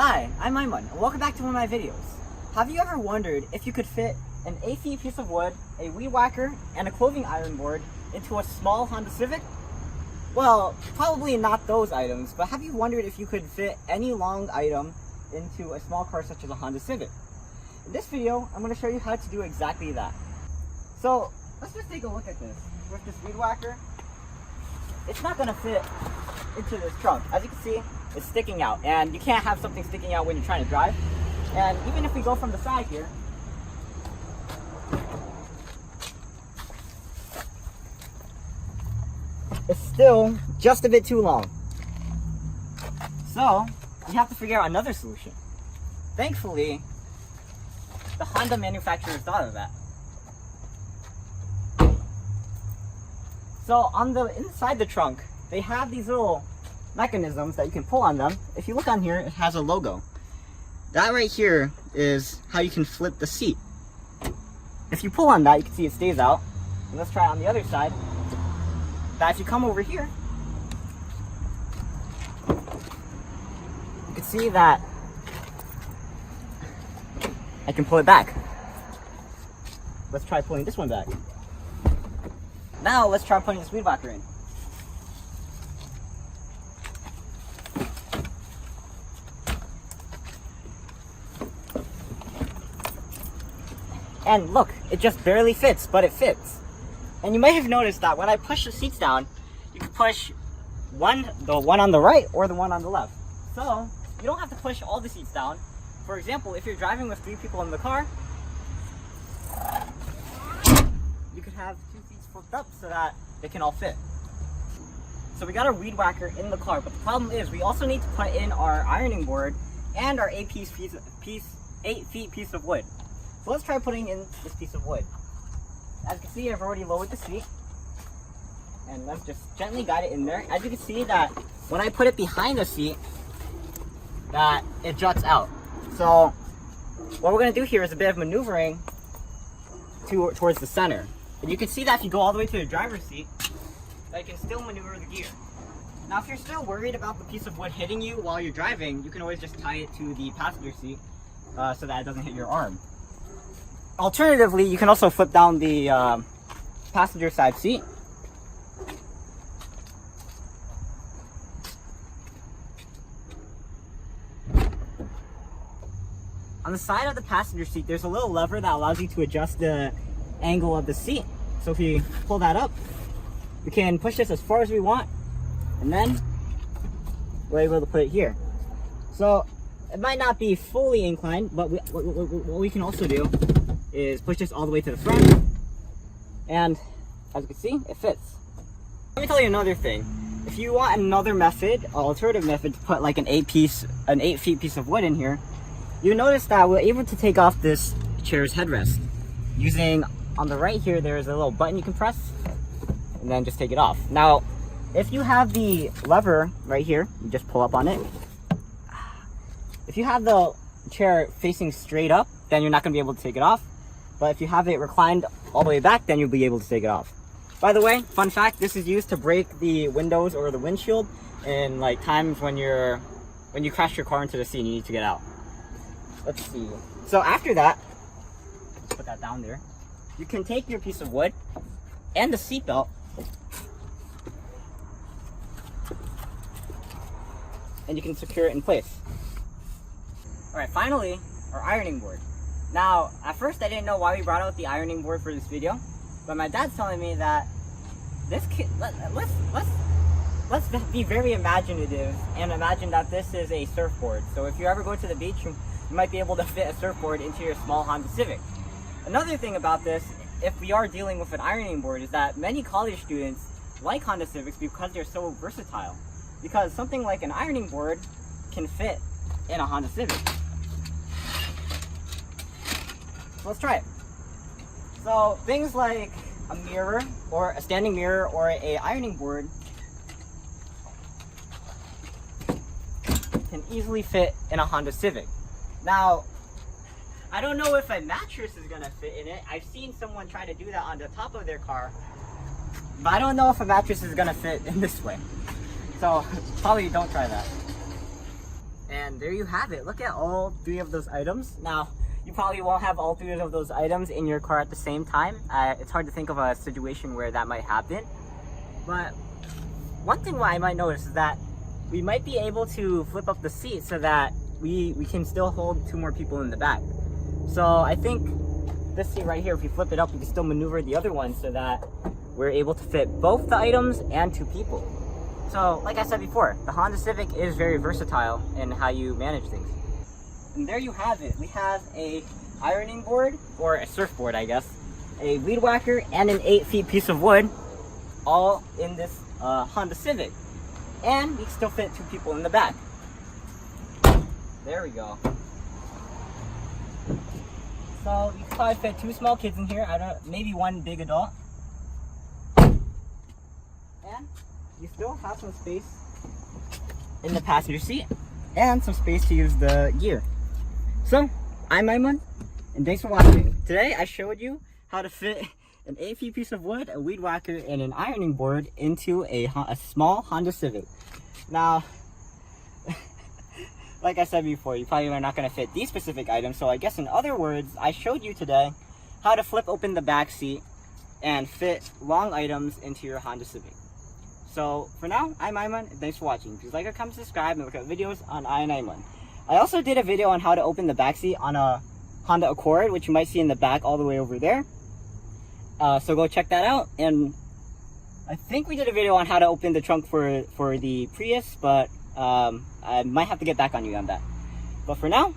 Hi, I'm EyeOnAiman, and welcome back to one of my videos. Have you ever wondered if you could fit an 8-feet piece of wood, a weed whacker, and a clothing iron board into a small Honda Civic? Well, probably not those items, but have you wondered if you could fit any long item into a small car such as a Honda Civic? In this video, I'm going to show you how to do exactly that. So, let's just take a look at this. With this weed whacker, it's not going to fit into this trunk. As you can see, it's sticking out, and you can't have something sticking out when you're trying to drive. And even if we go from the side here, it's still just a bit too long. So, we have to figure out another solution. Thankfully, the Honda manufacturers thought of that. So, on the inside the trunk, they have these little mechanisms that you can pull on them. If you look on here, it has a logo. That right here is how you can flip the seat. If you pull on that, you can see it stays out. And let's try it on the other side. Now if you come over here, you can see that I can pull it back. Let's try pulling this one back. Now let's try putting this weed whacker in. And look, it just barely fits, but it fits. And you may have noticed that when I push the seats down, you can push the one on the right or the one on the left. So, you don't have to push all the seats down. For example, if you're driving with 3 people in the car, you could have 2 seats flipped up so that they can all fit. So we got our weed whacker in the car, but the problem is we also need to put in our ironing board and our 8-feet piece of wood. So let's try putting in this piece of wood. As you can see, I've already lowered the seat. And let's just gently guide it in there. As you can see that when I put it behind the seat, that it juts out. So what we're going to do here is a bit of maneuvering towards the center. And you can see that if you go all the way to the driver's seat, that you can still maneuver the gear. Now if you're still worried about the piece of wood hitting you while you're driving, you can always just tie it to the passenger seat so that it doesn't hit your arm. Alternatively, you can also flip down the passenger side seat. On the side of the passenger seat, there's a little lever that allows you to adjust the angle of the seat. So if you pull that up, we can push this as far as we want, and then we're able to put it here. So it might not be fully inclined, but what we can also do is push this all the way to the front, and as you can see, it fits. Let me tell you another thing. If you want another method, an alternative method to put like an 8-feet piece of wood in here, you notice that we're able to take off this chair's headrest. Using, on the right here, there's a little button you can press, and then just take it off. Now, if you have the lever right here, you just pull up on it. If you have the chair facing straight up, then you're not going to be able to take it off. But if you have it reclined all the way back, then you'll be able to take it off. By the way, fun fact, this is used to break the windows or the windshield in like times when you crash your car into the sea and you need to get out. Let's see. So after that, let's put that down there. You can take your piece of wood and the seatbelt and you can secure it in place. Alright, finally, our ironing board. Now, at first I didn't know why we brought out the ironing board for this video, but my dad's telling me that let's be very imaginative and imagine that this is a surfboard. So if you ever go to the beach, you might be able to fit a surfboard into your small Honda Civic. Another thing about this, if we are dealing with an ironing board, is that many college students like Honda Civics because they're so versatile. Because something like an ironing board can fit in a Honda Civic. So let's try it. So things like a mirror or a standing mirror or a ironing board can easily fit in a Honda Civic. Now, I don't know if a mattress is gonna fit in it. I've seen someone try to do that on the top of their car, but I don't know if a mattress is gonna fit in this way. So probably don't try that. And And there you have it. Look at all 3 of those items. Now, you probably won't have all 3 of those items in your car at the same time. It's hard to think of a situation where that might happen. But one thing I might notice is that we might be able to flip up the seat so that we can still hold 2 more people in the back. So I think this seat right here, if we flip it up, we can still maneuver the other one so that we're able to fit both the items and 2 people. So like I said before, the Honda Civic is very versatile in how you manage things. And there you have it. We have a ironing board, or a surfboard I guess, a weed whacker, and an 8-feet piece of wood, all in this Honda Civic. And we can still fit 2 people in the back. There we go. So you can probably fit 2 small kids in here, maybe 1 big adult. And you still have some space in the passenger seat and some space to use the gear. So, I'm EyeOnAiman, and thanks for watching. Today I showed you how to fit an 8-feet piece of wood, a weed whacker, and an ironing board into a small Honda Civic. Now, like I said before, you probably are not going to fit these specific items, so I guess in other words, I showed you today how to flip open the back seat and fit long items into your Honda Civic. So for now, I'm EyeOnAiman, and thanks for watching. Please like, comment, subscribe, and look at videos on EyeOnAiman. I also did a video on how to open the back seat on a Honda Accord, which you might see in the back all the way over there. So go check that out. And I think we did a video on how to open the trunk for the Prius, but I might have to get back on you on that. But for now,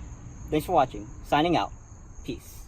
thanks for watching. Signing out. Peace.